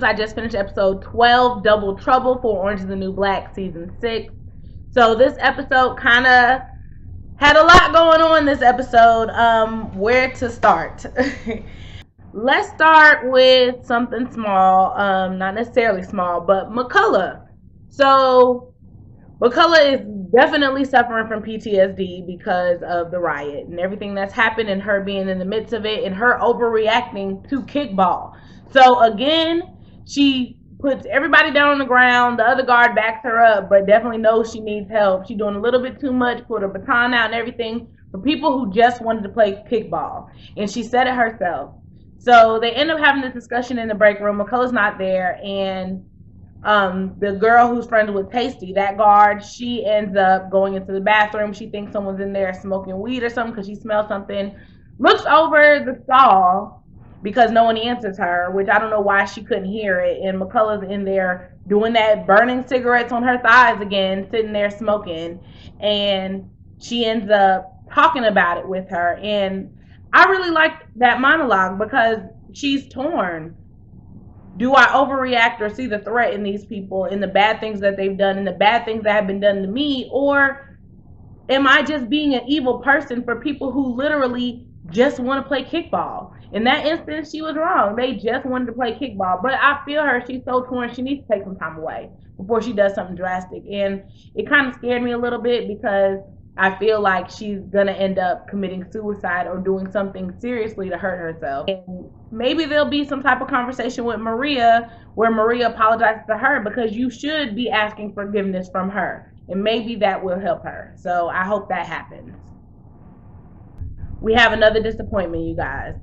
I just finished episode 12, Double Trouble for Orange is the New Black, season 6. So this episode kind of had a lot going on this episode. Where to start? Let's start with something small, not necessarily small, but McCullough. So McCullough is definitely suffering from PTSD because of the riot and everything that's happened, and her being in the midst of it and her overreacting to kickball. So again, she puts everybody down on the ground. The other guard backs her up, but definitely knows she needs help. She's doing a little bit too much, put her baton out and everything for people who just wanted to play kickball. And she said it herself. So they end up having this discussion in the break room. McCullough's not there, and the girl who's friends with Tasty, that guard, she ends up going into the bathroom. She thinks someone's in there smoking weed or something because she smells something. Looks over the stall because no one answers her, which I don't know why she couldn't hear it. And McCullough's in there doing that, burning cigarettes on her thighs again, sitting there smoking. And she ends up talking about it with her. And I really liked that monologue because she's torn. Do I overreact or see the threat in these people, in the bad things that they've done and the bad things that have been done to me? Or am I just being an evil person for people who literally just want to play kickball? In that instance, she was wrong. They just wanted to play kickball. But I feel her. She's so torn. She needs to take some time away before she does something drastic. And it kind of scared me a little bit because I feel like she's going to end up committing suicide or doing something seriously to hurt herself. And maybe there'll be some type of conversation with Maria where Maria apologizes to her, because you should be asking forgiveness from her. And maybe that will help her. So I hope that happens. We have another disappointment, you guys.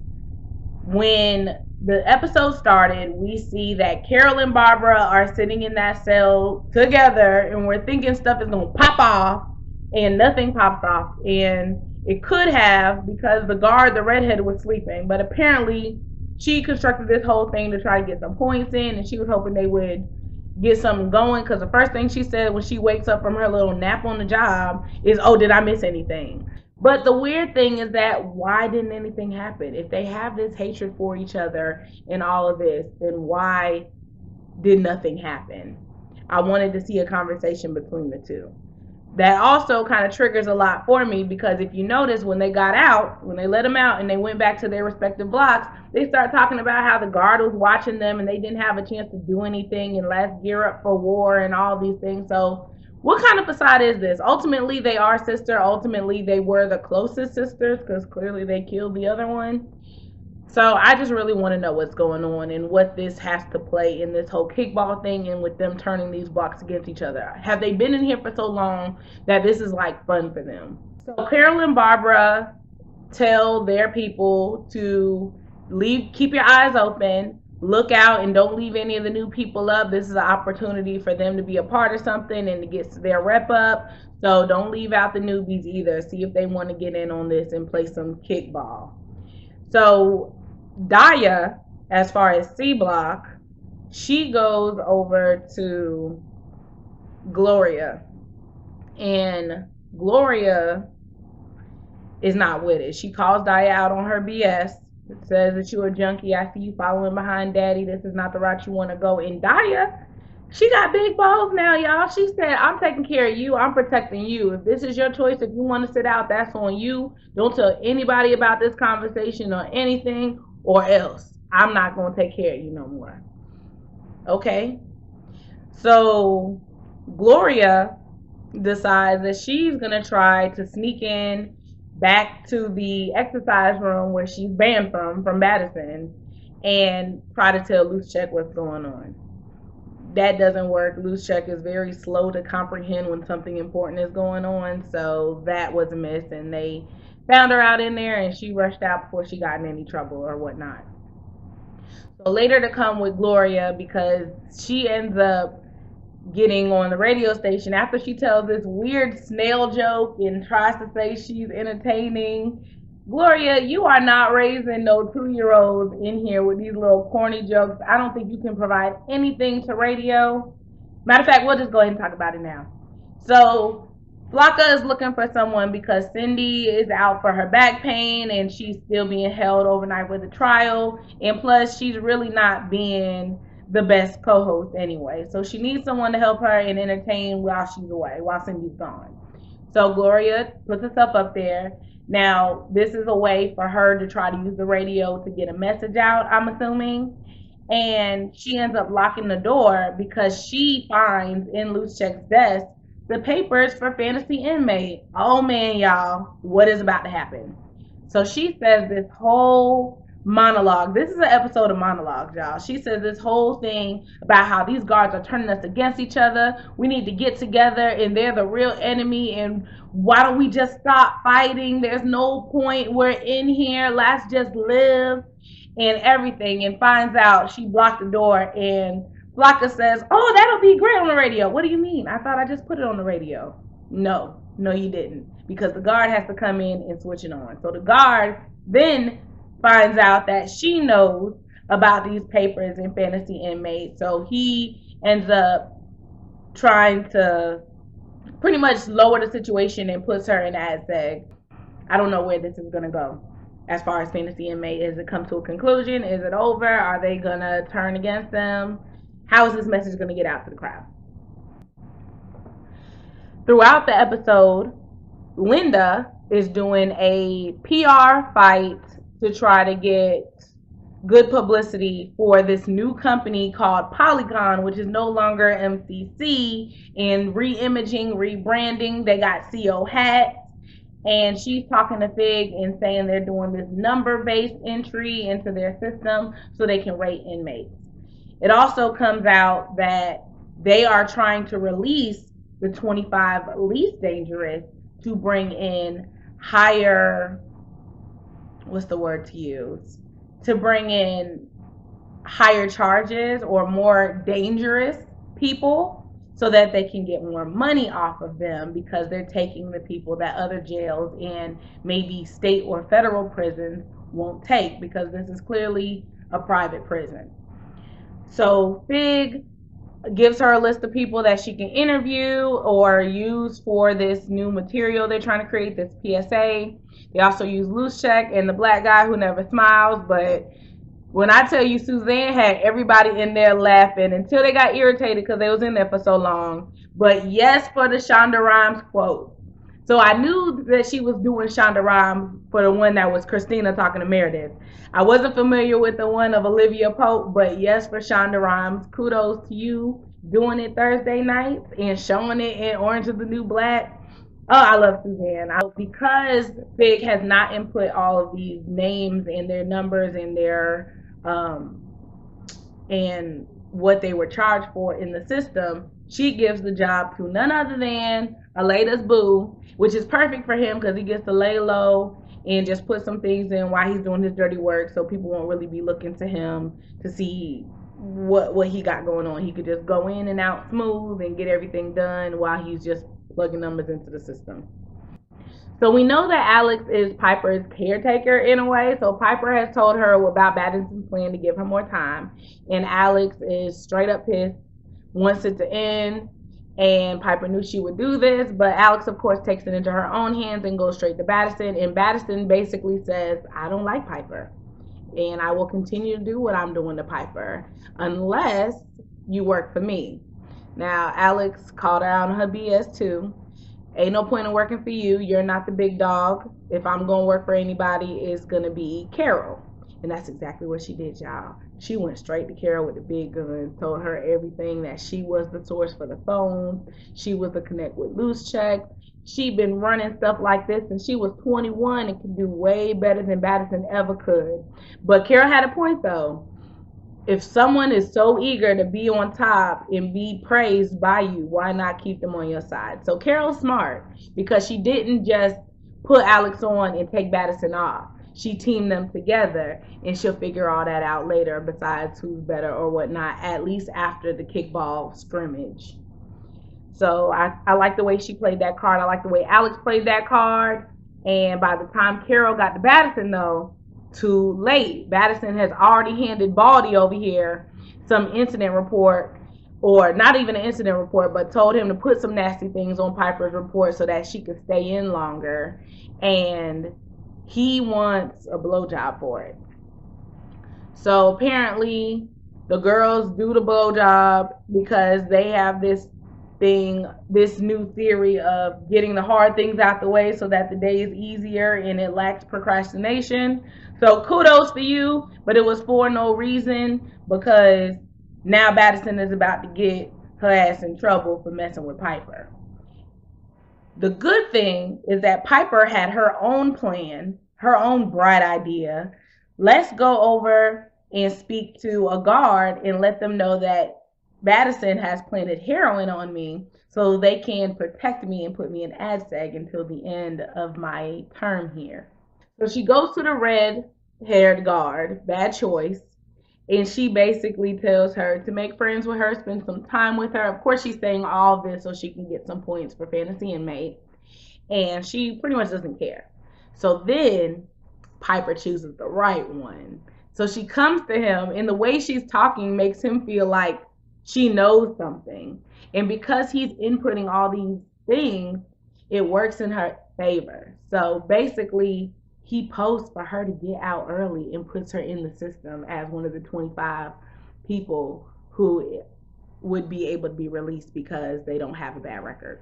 When the episode started, we see that Carol and Barbara are sitting in that cell together, and we're thinking stuff is going to pop off. And nothing popped off, and it could have, because the guard, the redhead, was sleeping. But apparently she constructed this whole thing to try to get some points in, and she was hoping they would get something going, because the first thing she said when she wakes up from her little nap on the job is, oh, did I miss anything? But the weird thing is that why didn't anything happen? If they have this hatred for each other and all of this, then why did nothing happen? I wanted to see a conversation between the two. That also kind of triggers a lot for me, because if you notice, when they got out, when they let them out and they went back to their respective blocks, they start talking about how the guard was watching them and they didn't have a chance to do anything, and let's gear up for war and all these things. So what kind of facade is this? Ultimately, they are sisters. Ultimately, they were the closest sisters because clearly they killed the other one. So I just really want to know what's going on and what this has to play in this whole kickball thing, and with them turning these blocks against each other. Have they been in here for so long that this is like fun for them? So Carol and Barbara tell their people to keep your eyes open, look out, and don't leave any of the new people up. This is an opportunity for them to be a part of something and to get their rep up. So don't leave out the newbies either. See if they want to get in on this and play some kickball. So Daya, as far as C Block, she goes over to Gloria, and Gloria is not with it. She calls Daya out on her BS. It says that you're a junkie. I see you following behind daddy. This is not the route you want to go. And Daya, she got big balls now, y'all. She said, I'm taking care of you. I'm protecting you. If this is your choice, if you want to sit out, that's on you. Don't tell anybody about this conversation or anything, or else I'm not going to take care of you no more. Okay? So Gloria decides that she's going to try to sneak in back to the exercise room where she's banned from Madison, and try to tell Luschek what's going on. That doesn't work. Luschek is very slow to comprehend when something important is going on, so that was a miss, and they found her out in there, and she rushed out before she got in any trouble or whatnot. So later to come with Gloria, because she ends up getting on the radio station after she tells this weird snail joke and tries to say she's entertaining. Gloria, you are not raising no 2-year-olds in here with these little corny jokes. I don't think you can provide anything to radio. Matter of fact, we'll just go ahead and talk about it now. So Flocka is looking for someone because Cindy is out for her back pain and she's still being held overnight with the trial. And plus, she's really not being the best co-host anyway. So she needs someone to help her and entertain while she's away, while Cindy's gone. So Gloria puts herself up there. Now, this is a way for her to try to use the radio to get a message out, I'm assuming. And she ends up locking the door because she finds in Loose Check's desk the papers for Fantasy Inmate. Oh man, y'all, what is about to happen? So she says this whole monologue. This is an episode of monologues, y'all. She says this whole thing about how these guards are turning us against each other. We need to get together and they're the real enemy, and why don't we just stop fighting? There's no point. We're in here. Let's just live and everything. And finds out she blocked the door, and Flocka says, "Oh, that'll be great on the radio." What do you mean? I thought I just put it on the radio. No, you didn't, because the guard has to come in and switch it on. So the guard then finds out that she knows about these papers in Fantasy Inmate. So he ends up trying to pretty much lower the situation and puts her in AdSeg. I don't know where this is going to go. As far as Fantasy Inmate, is it come to a conclusion? Is it over? Are they going to turn against them? How is this message going to get out to the crowd? Throughout the episode, Linda is doing a PR fight to try to get good publicity for this new company called Polygon, which is no longer MCC, and re-imaging, rebranding. They got CO hats, and she's talking to Fig and saying they're doing this number-based entry into their system so they can rate inmates. It also comes out that they are trying to release the 25 least dangerous to bring in higher, what's the word to use? To bring in higher charges or more dangerous people so that they can get more money off of them, because they're taking the people that other jails and maybe state or federal prisons won't take, because this is clearly a private prison. So Fig gives her a list of people that she can interview or use for this new material they're trying to create, this PSA. They also use Loose Check and the black guy who never smiles. But when I tell you, Suzanne had everybody in there laughing until they got irritated because they was in there for so long. But yes, for the Shonda Rhimes quote. So I knew that she was doing Shonda Rhimes for the one that was Christina talking to Meredith. I wasn't familiar with the one of Olivia Pope, but yes, for Shonda Rhimes, kudos to you doing it Thursday nights and showing it in Orange is the New Black. Oh, I love Suzanne. Because Fig has not input all of these names and their numbers and their and what they were charged for in the system, she gives the job to none other than Aleda's boo, which is perfect for him because he gets to lay low and just put some things in while he's doing his dirty work, so people won't really be looking to him to see what he got going on. He could just go in and out smooth and get everything done while he's just plugging numbers into the system. So we know that Alex is Piper's caretaker in a way. So Piper has told her about Madison's plan to give her more time, and Alex is straight up pissed, wants it to end. And Piper knew she would do this, but Alex, of course, takes it into her own hands and goes straight to Madison. And Madison basically says, "I don't like Piper, and I will continue to do what I'm doing to Piper unless you work for me." Now, Alex called her out on her BS too. Ain't no point in working for you. You're not the big dog. If I'm going to work for anybody, it's going to be Carol. And that's exactly what she did, y'all. She went straight to Carol with the big gun, told her everything, that she was the source for the phone. She was the connect with Loose Check. She'd been running stuff like this since she was 21 and could do way better than Madison ever could. But Carol had a point, though. If someone is so eager to be on top and be praised by you, why not keep them on your side? So Carol's smart because she didn't just put Alex on and take Madison off. She teamed them together, and she'll figure all that out later, besides who's better or whatnot, at least after the kickball scrimmage. So I like the way she played that card. I like the way Alex played that card. And by the time Carol got to Madison, though, too late. Madison has already handed Baldy over here some incident report, or not even an incident report, but told him to put some nasty things on Piper's report so that she could stay in longer. And he wants a blowjob for it. So apparently The girls do the blowjob because they have this new theory of getting the hard things out the way so that the day is easier and it lacks procrastination. So kudos for you, but it was for no reason, because now Madison is about to get her ass in trouble for messing with Piper. The good thing is that Piper had her own plan, her own bright idea. Let's go over and speak to a guard and let them know that Madison has planted heroin on me so they can protect me and put me in ADSEG until the end of my term here. So she goes to the red-haired guard, bad choice, and she basically tells her to make friends with her, spend some time with her. Of course, she's saying all this so she can get some points for fantasy inmate, and she pretty much doesn't care. So then Piper chooses the right one. So she comes to him, and the way she's talking makes him feel like she knows something. And because he's inputting all these things, it works in her favor. So basically, he posts for her to get out early and puts her in the system as one of the 25 people who would be able to be released because they don't have a bad record.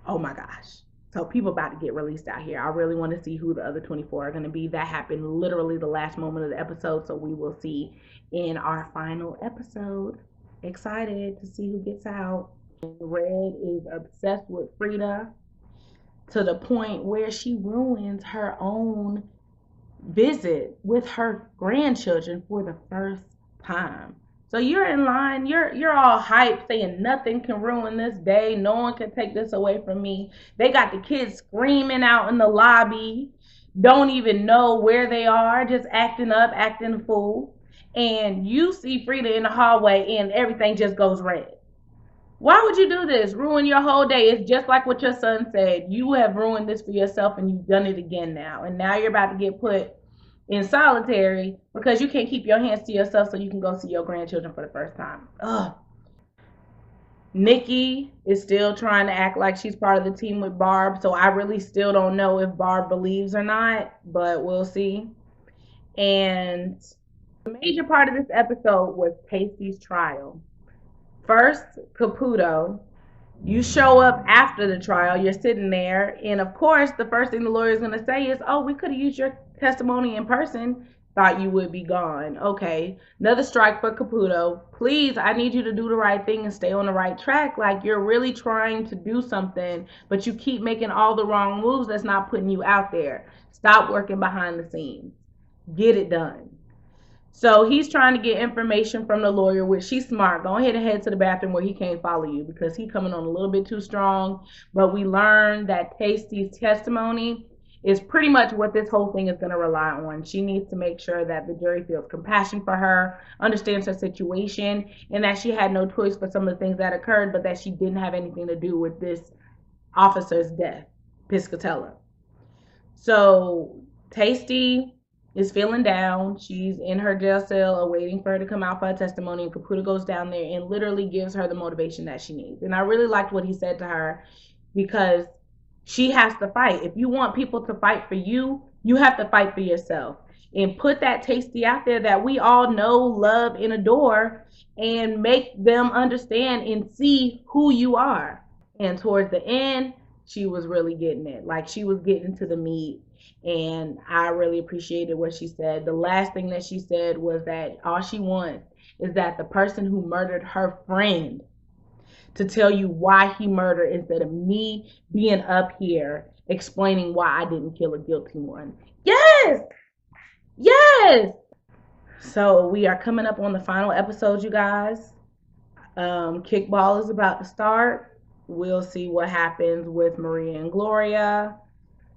Oh my gosh. So people about to get released out here. I really want to see who the other 24 are going to be. That happened literally the last moment of the episode, so we will see in our final episode. Excited to see who gets out. Red is obsessed with Frida to the point where she ruins her own visit with her grandchildren for the first time. So you're in line, you're all hyped, saying nothing can ruin this day, no one can take this away from me. They got the kids screaming out in the lobby, don't even know where they are, just acting up, acting a fool. And you see Frida in the hallway and everything just goes red. Why would you do this? Ruin your whole day. It's just like what your son said. You have ruined this for yourself and you've done it again now. And now you're about to get put in solitary because you can't keep your hands to yourself so you can go see your grandchildren for the first time. Ugh. Nikki is still trying to act like she's part of the team with Barb, so I really still don't know if Barb believes or not, but we'll see. And the major part of this episode was Tasty's trial. First, Caputo. You show up after the trial, you're sitting there, and of course, the first thing the lawyer is going to say is, oh, we could have used your testimony in person. Thought you would be gone. Okay, another strike for Caputo. Please, I need you to do the right thing and stay on the right track. Like, you're really trying to do something, but you keep making all the wrong moves that's not putting you out there. Stop working behind the scenes. Get it done. So he's trying to get information from the lawyer, which she's smart. Go ahead and head to the bathroom where he can't follow you because he's coming on a little bit too strong. But we learned that Tasty's testimony is pretty much what this whole thing is going to rely on. She needs to make sure that the jury feels compassion for her, understands her situation, and that she had no choice for some of the things that occurred, but that she didn't have anything to do with this officer's death, Piscatella. So Tasty is feeling down. She's in her jail cell awaiting for her to come out for her testimony, and Caputo goes down there and literally gives her the motivation that she needs. And I really liked what he said to her because she has to fight. If you want people to fight for you, you have to fight for yourself. And put that Tasty out there that we all know, love, and adore, and make them understand and see who you are. And towards the end, she was really getting it. Like, she was getting to the meat. And I really appreciated what she said. The last thing that she said was that all she wants is that the person who murdered her friend to tell you why he murdered instead of me being up here explaining why I didn't kill a guilty one. Yes! Yes! So we are coming up on the final episode, you guys. Kickball is about to start. We'll see what happens with Maria and Gloria.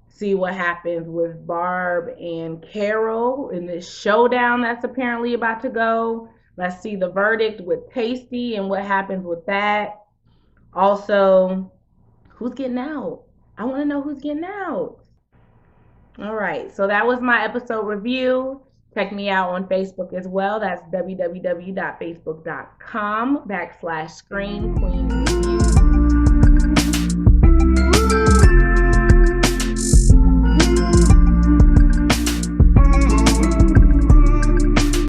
See what happens with Barb and Carol in this showdown that's apparently about to go. Let's see the verdict with Tasty and what happens with that. Also, who's getting out? I want to know who's getting out. All right, so that was my episode review. Check me out on Facebook as well. That's www.facebook.com/ScreamQueen.